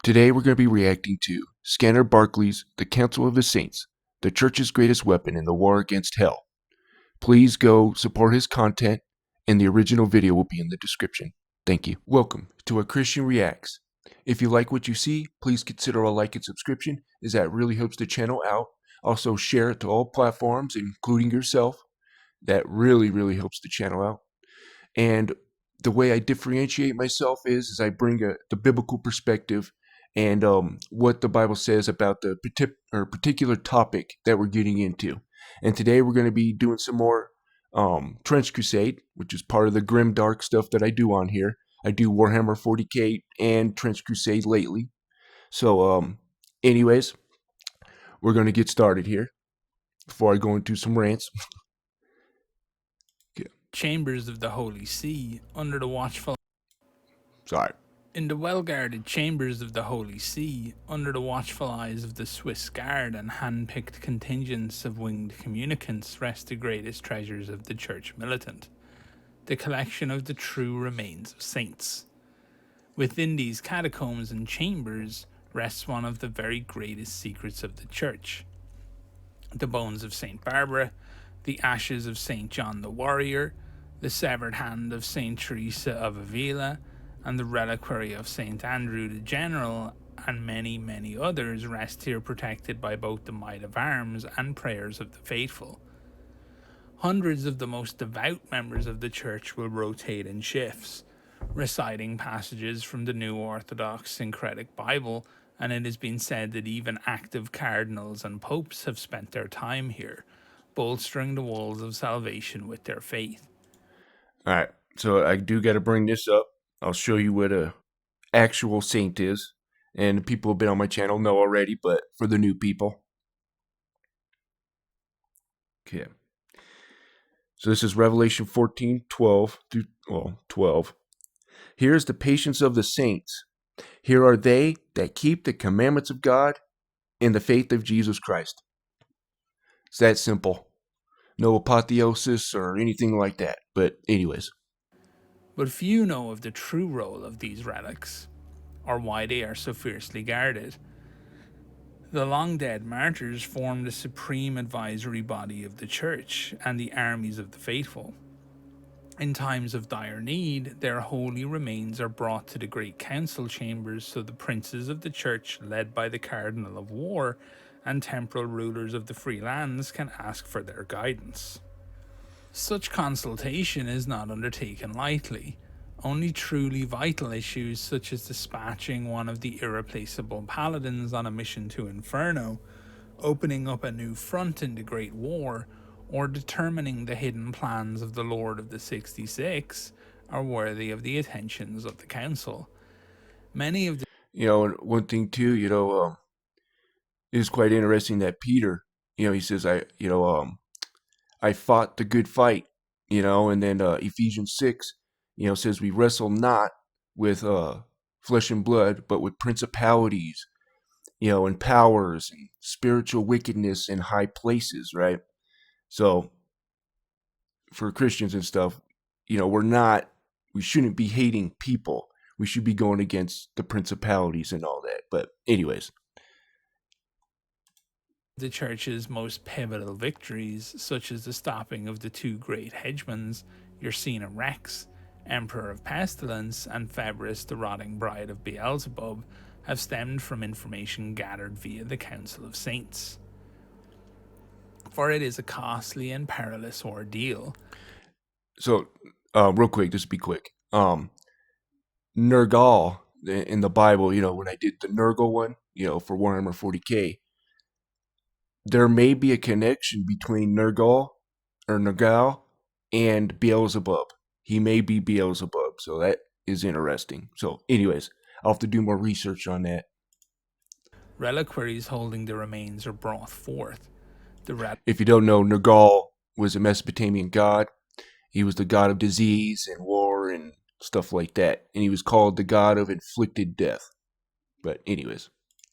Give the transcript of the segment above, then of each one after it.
Today we're going to be reacting to Scanner Barkley's The Council of the Saints, the Church's greatest weapon in the war against hell. Please go support his content, and the original video will be in the description. Thank you. Welcome to A Christian Reacts. If you like what you see, please consider a like and subscription, as that really helps the channel out. Also share it to all platforms, including yourself. That really helps the channel out. And the way I differentiate myself is I bring the biblical perspective and what the Bible says about the particular topic that we're getting into. And today we're going to be doing some more Trench Crusade, which is part of the grim dark stuff that I do on here. I do Warhammer 40k and Trench Crusade lately. So anyways, we're going to get started here before I go into some rants. Chambers of the Holy See, under the watchful... Sorry. In the well-guarded chambers of the Holy See, under the watchful eyes of the Swiss Guard and hand-picked contingents of winged communicants, rest the greatest treasures of the Church militant, the collection of the true remains of saints. Within these catacombs and chambers rests one of the very greatest secrets of the Church. The bones of St. Barbara, the ashes of St. John the Warrior, the severed hand of St. Teresa of Avila, and the reliquary of St. Andrew the General, and many others rest here protected by both the might of arms and prayers of the faithful. Hundreds of the most devout members of the Church will rotate in shifts, reciting passages from the New Orthodox Syncretic Bible, and it has been said that even active cardinals and popes have spent their time here, bolstering the walls of salvation with their faith. Alright, so I do got to bring this up. I'll show you what a actual saint is. And the people who have been on my channel know already, but for the new people. Okay. So this is Revelation 14:12 through 12. Here is the patience of the saints. Here are they that keep the commandments of God and the faith of Jesus Christ. It's that simple. No apotheosis or anything like that. But anyways. But few know of the true role of these relics, or why they are so fiercely guarded. The long-dead martyrs form the supreme advisory body of the Church and the armies of the faithful. In times of dire need, their holy remains are brought to the great council chambers so the princes of the Church, led by the Cardinal of War, and temporal rulers of the free lands can ask for their guidance. Such consultation is not undertaken lightly. Only truly vital issues such as dispatching one of the irreplaceable paladins on a mission to Inferno, opening up a new front in the Great War, or determining the hidden plans of the Lord of the 66 are worthy of the attentions of the council. Many of the... one thing too, it is quite interesting that Peter, he says, I fought the good fight, and then Ephesians 6, says we wrestle not with flesh and blood, but with principalities, and powers and spiritual wickedness in high places, right? So for Christians and stuff, we shouldn't be hating people. We should be going against the principalities and all that. But anyways. The Church's most pivotal victories, such as the stopping of the two great hegemons, Yersinia Rex, Emperor of Pestilence, and Febris, the rotting bride of Beelzebub, have stemmed from information gathered via the Council of Saints. For it is a costly and perilous ordeal. So, real quick, just be quick. Nergal, in the Bible, when I did the Nergal one, for Warhammer 40k, there may be a connection between Nergal and Beelzebub. He may be Beelzebub, so that is interesting. So anyways, I'll have to do more research on that. Reliquaries holding the remains are brought forth. If you don't know, Nergal was a Mesopotamian god. He was the god of disease and war and stuff like that. And he was called the god of inflicted death. But anyways.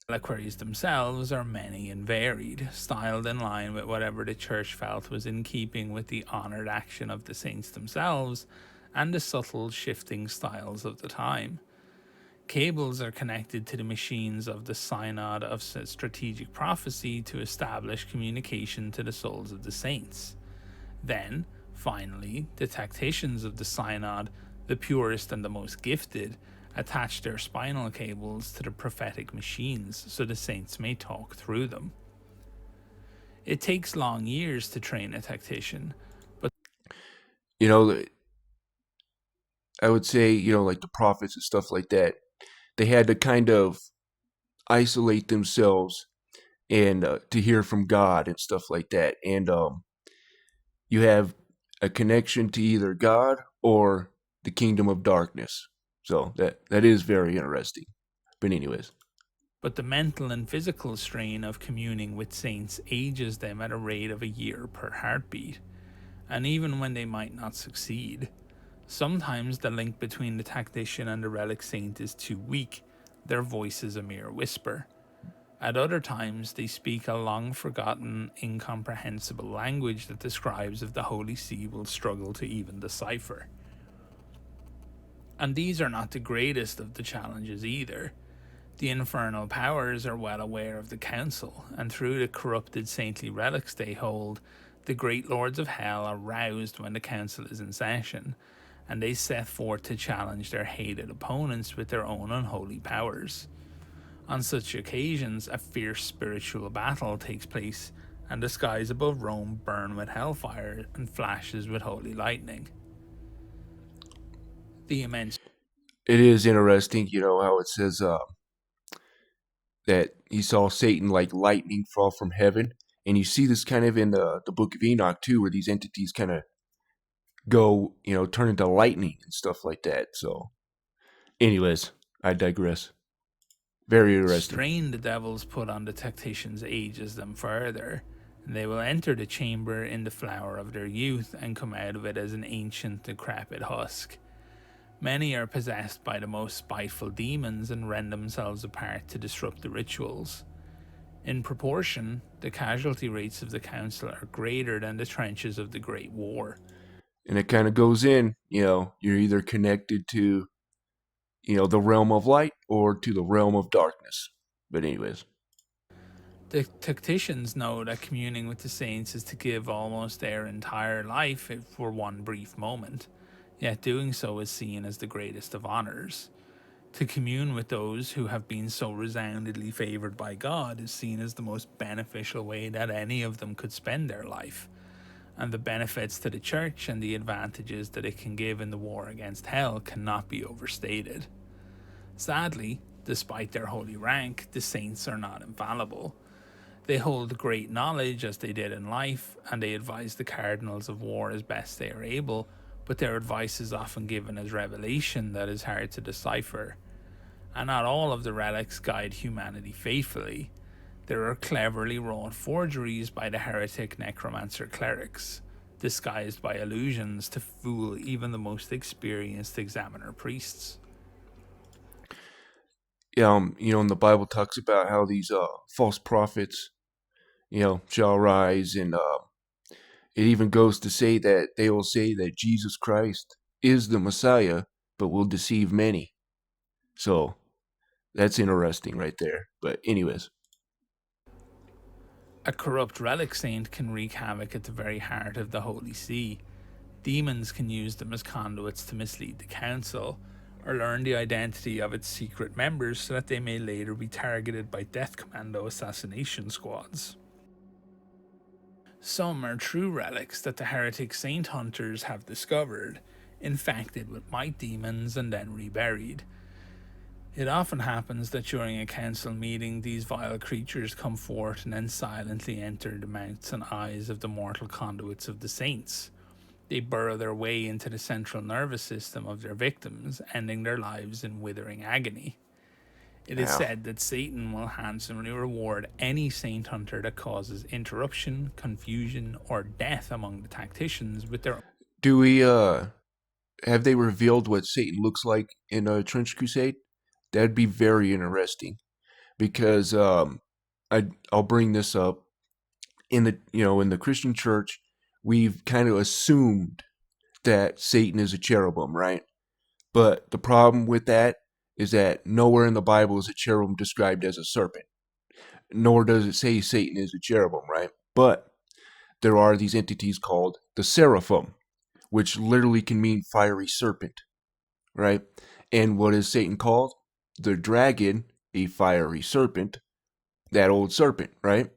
Reliquaries themselves are many and varied, styled in line with whatever the Church felt was in keeping with the honoured action of the saints themselves and the subtle shifting styles of the time. Cables are connected to the machines of the Synod of Strategic Prophecy to establish communication to the souls of the saints. Then, finally, the tacticians of the Synod, the purest and the most gifted, attach their spinal cables to the prophetic machines so the saints may talk through them. It takes long years to train a tactician, but You know, I would say, like the prophets and stuff like that, they had to kind of isolate themselves and to hear from God and stuff like that. And you have a connection to either God or the kingdom of darkness. So that is very interesting. But anyways, the mental and physical strain of communing with saints ages them at a rate of a year per heartbeat. And even when they might not succeed, sometimes the link between the tactician and the relic saint is too weak, their voice is a mere whisper. At other times, they speak a long forgotten, incomprehensible language that the scribes of the Holy See will struggle to even decipher. And these are not the greatest of the challenges either. The infernal powers are well aware of the council, and through the corrupted saintly relics they hold, the great lords of hell are roused when the council is in session, and they set forth to challenge their hated opponents with their own unholy powers. On such occasions, a fierce spiritual battle takes place, and the skies above Rome burn with hellfire and flashes with holy lightning. The immense it is interesting, how it says that he saw Satan like lightning fall from heaven. And you see this kind of in the book of Enoch too, where these entities kind of go, turn into lightning and stuff like that. So, anyways, I digress. Very interesting. strain the devils put on the tacticians ages them further, and they will enter the chamber in the flower of their youth and come out of it as an ancient, decrepit husk. Many are possessed by the most spiteful demons and rend themselves apart to disrupt the rituals. In proportion, the casualty rates of the council are greater than the trenches of the Great War. And it kind of goes in, you're either connected to, the realm of light or to the realm of darkness. But anyways, The tacticians know that communing with the saints is to give almost their entire life for one brief moment, yet doing so is seen as the greatest of honors. To commune with those who have been so resoundingly favored by God is seen as the most beneficial way that any of them could spend their life, and the benefits to the church and the advantages that it can give in the war against hell cannot be overstated. Sadly, despite their holy rank, the saints are not infallible. They hold great knowledge as they did in life, and they advise the cardinals of war as best they are able, but their advice is often given as revelation that is hard to decipher. And not all of the relics guide humanity faithfully. There are cleverly wrought forgeries by the heretic necromancer clerics, disguised by illusions to fool even the most experienced examiner priests. and the Bible talks about how these false prophets, shall rise, and it even goes to say that they will say that Jesus Christ is the Messiah, but will deceive many. So that's interesting right there. But anyways, A corrupt relic saint can wreak havoc at the very heart of the Holy See. Demons can use them as conduits to mislead the council, or learn the identity of its secret members so that they may later be targeted by Death Commando assassination squads. Some are true relics that the heretic saint hunters have discovered, infected with might demons and then reburied. It often happens that during a council meeting, these vile creatures come forth and then silently enter the mouths and eyes of the mortal conduits of the saints. They burrow their way into the central nervous system of their victims, ending their lives in withering agony. It is now, said that Satan will handsomely reward any saint hunter that causes interruption, confusion, or death among the tacticians with their do we have they revealed what Satan looks like in a Trench Crusade? That'd be very interesting because I'll bring this up in the Christian church. We've kind of assumed that Satan is a cherubim, right? But the problem with that is that nowhere in the Bible is a cherubim described as a serpent, nor does it say Satan is a cherubim, right? But there are these entities called the seraphim, which literally can mean fiery serpent, right? And what is Satan called? The dragon, a fiery serpent, that old serpent, right?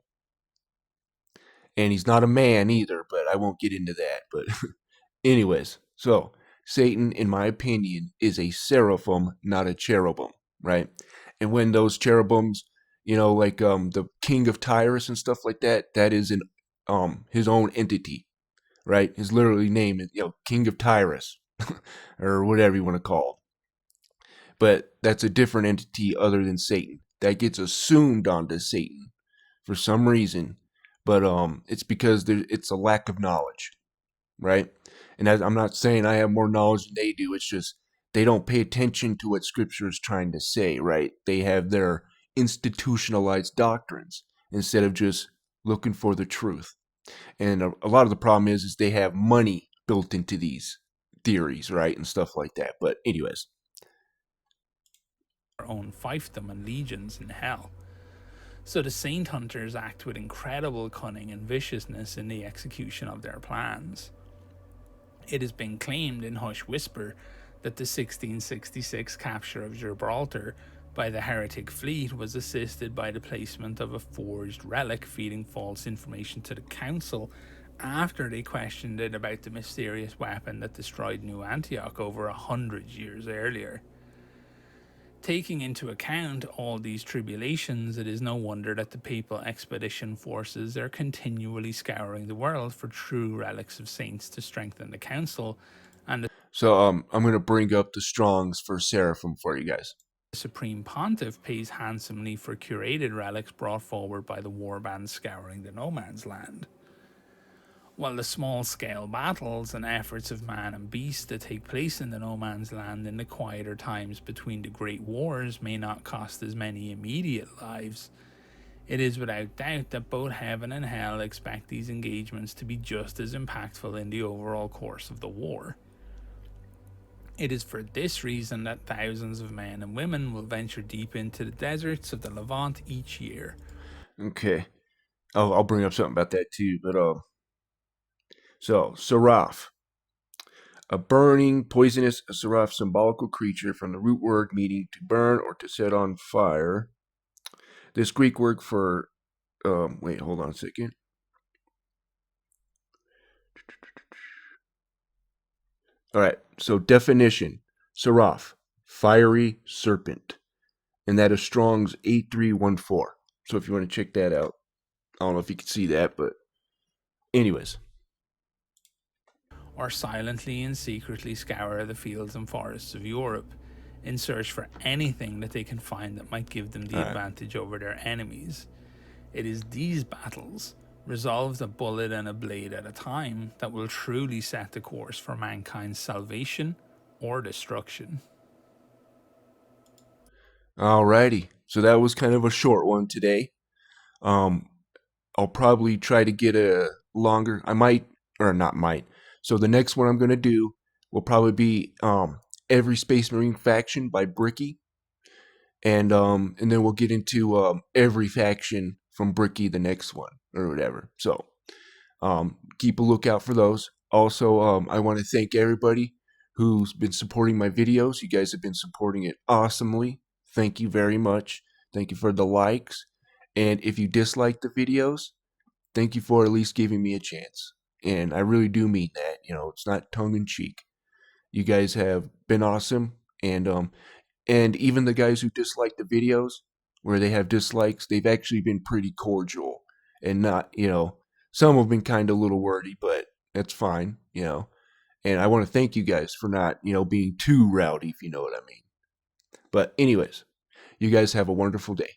And he's not a man either, but I won't get into that. But anyways, so Satan, in my opinion, is a seraphim, not a cherubim, right? And when those cherubims, like the king of Tyrus and stuff like that, that is an his own entity, right? His literally name is King of Tyrus, or whatever you want to call it. But that's a different entity other than Satan. That gets assumed onto Satan for some reason, but it's because it's a lack of knowledge, right? And I'm not saying I have more knowledge than they do. It's just they don't pay attention to what Scripture is trying to say, right? They have their institutionalized doctrines instead of just looking for the truth. And a lot of the problem is they have money built into these theories, right, and stuff like that. But anyways, Their own fiefdom and legions in hell. So the Saint Hunters act with incredible cunning and viciousness in the execution of their plans. It has been claimed in hush whisper that the 1666 capture of Gibraltar by the heretic fleet was assisted by the placement of a forged relic feeding false information to the council after they questioned it about the mysterious weapon that destroyed New Antioch over 100 years earlier. Taking into account all these tribulations, it is no wonder that the papal expedition forces are continually scouring the world for true relics of saints to strengthen the council, and the so I'm going to bring up the Strongs for Seraphim for you guys. Supreme Pontiff pays handsomely for curated relics brought forward by the warbands scouring the no man's land. While the small-scale battles and efforts of man and beast that take place in the no man's land in the quieter times between the great wars may not cost as many immediate lives, it is without doubt that both heaven and hell expect these engagements to be just as impactful in the overall course of the war. It is for this reason that thousands of men and women will venture deep into the deserts of the Levant each year. Okay, I'll bring up something about that too. But so Seraph, a burning, poisonous seraph, symbolical creature from the root word meaning to burn or to set on fire. This Greek word for wait, hold on a second. All right, so definition: seraph, fiery serpent, and that is Strong's 8314. So if you want to check that out, I don't know if you can see that, but anyways. Or silently and secretly scour the fields and forests of Europe in search for anything that they can find that might give them the advantage over their enemies. It is these battles, resolved a bullet and a blade at a time, that will truly set the course for mankind's salvation or destruction. Alrighty, so that was kind of a short one today. I'll probably try to get a longer. I might, or not might. So the next one I'm gonna do will probably be every Space Marine faction by Bricky, and then we'll get into every faction from Bricky the next one or whatever. So keep a lookout for those. Also, I want to thank everybody who's been supporting my videos. You guys have been supporting it awesomely. Thank you very much. Thank you for the likes. And if you dislike the videos, thank you for at least giving me a chance. And I really do mean that. It's not tongue in cheek. You guys have been awesome. And even the guys who dislike the videos, where they have dislikes, they've actually been pretty cordial and not, some have been kind of a little wordy, but that's fine. And I want to thank you guys for not, being too rowdy, if you know what I mean. But anyways, you guys have a wonderful day.